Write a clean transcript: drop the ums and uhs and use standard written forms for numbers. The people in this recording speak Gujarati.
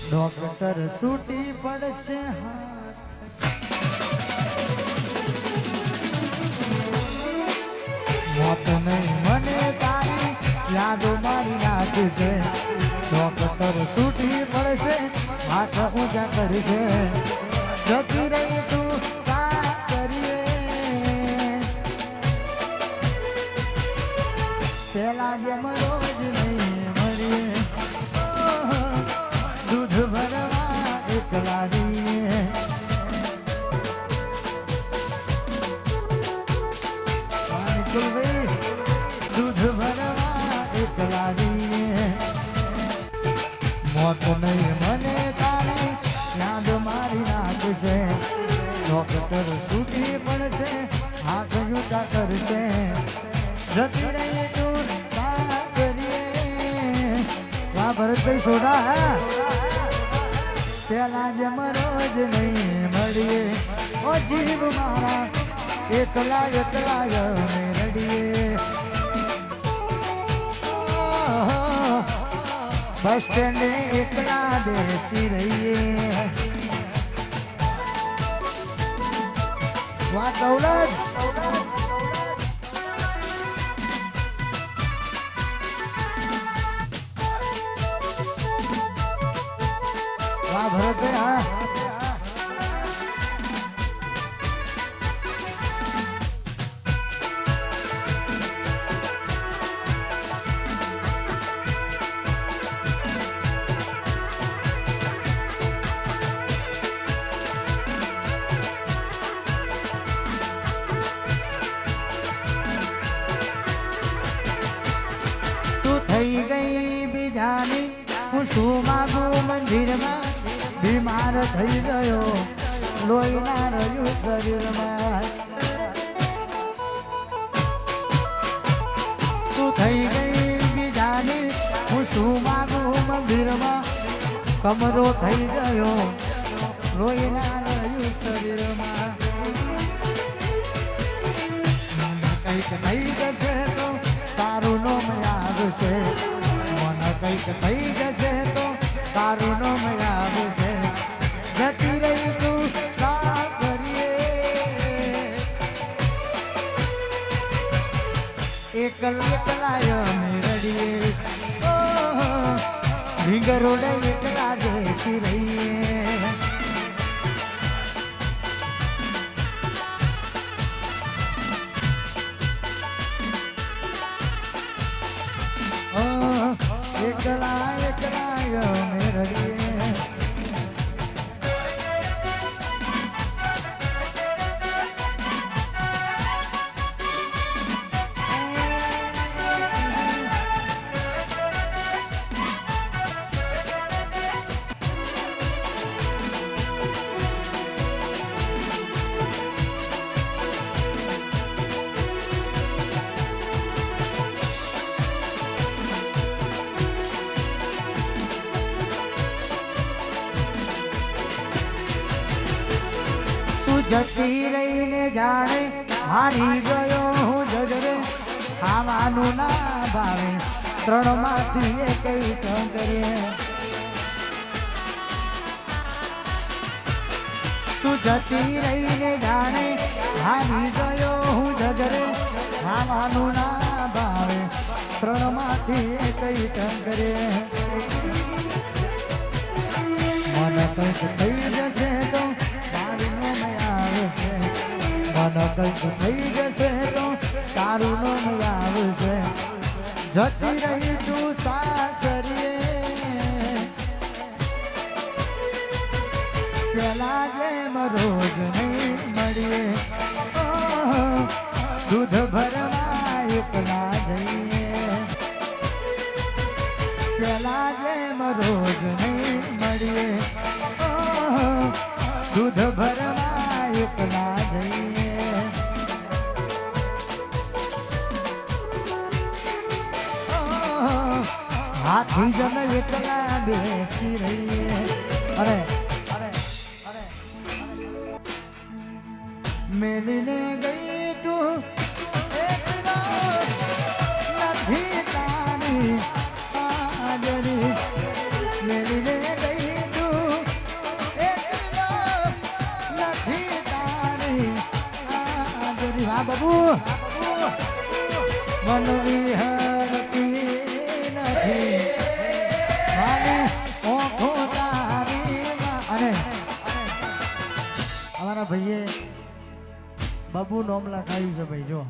ડોક્ટર છૂટી પડશે મોત નહીં મને તારી યાદો મારી નાખશે ડોક્ટર છૂટી પડશે હાથ ઊંચા કરશે જતી રહી તું સાસરીએ પેલા જેમ રોજ નહીં મળીએ દૂધ ભરવા એકલા રહીએ દૂધ ભરવા એકલા રહીએ મોત નહીં મને તારી યાદ મારી નાખશે ડોક્ટર છૂટી પડશે હાથ ઊંચા કરશે જતી રહી તું સાસરીએ વાહ ભરતભાઈ સોડા હે પેલા જેમ રોજ નહીં મળીએ ઓ જીવ મારા એકલા એકલા અમે રડીએ બસ સ્ટેન્ડે એકલા બેસી રહીએ વાહ દૌલત વાહ ભરતભાઈ હા થઈ ગઈ બીજાની હું શું માગું મંદિરમાં બીમાર થઈ ગયો લોહી ના રહ્યું શરીરમાં તું થઈ ગઈ બીજાની હું શું માગું મંદિરમાં કમરો થઈ ગયો લોહી ના રહ્યું શરીરમાં કંઈક થઈ જશે તો તારું નામ આવશે મને કંઈક થઈ જશે તો તારું નામ આવશે જતી રહી તું સાસરીએ એકલા એકલા અમે રડીએ રીંગરોડે એકલા બેસી રહીએ એકલા એકલા અમે રડીએ જતી રહીને જાણે હારી ગયો હું જજરે ખાવાનું ના ભાવે ત્રણ માંથી એક કરીએ તું જતી રહીને જાણે હારી ગયો હું જજરે ખાવાનું ના ભાવે ત્રણ માંથી એક કરીએ મને કંઈક થઈ જશે તો મને કંઈક થઈ જશે તો તારું નામ આવશે જતી રહી તું સાસરીએ પેલા જેમ રોજ નહીં મળીએ દૂધ ભરવા એકલા જઈએ પેલા જેમ રોજ નહીં મળીએ દૂધ ભરવા એકલા જઈએ હાથી જન એકલા બેસી રહીએ અરે મેલીને ગઈ તું નથી તારી આદરી મેલીને ગઈ તું નથી તારી આદરી હા બાબુ મન વિહરતી નથી મારી ઓખો તારી અને અમારા ભાઈએ બાબુ નોમ લખાયું છે ભાઈ જો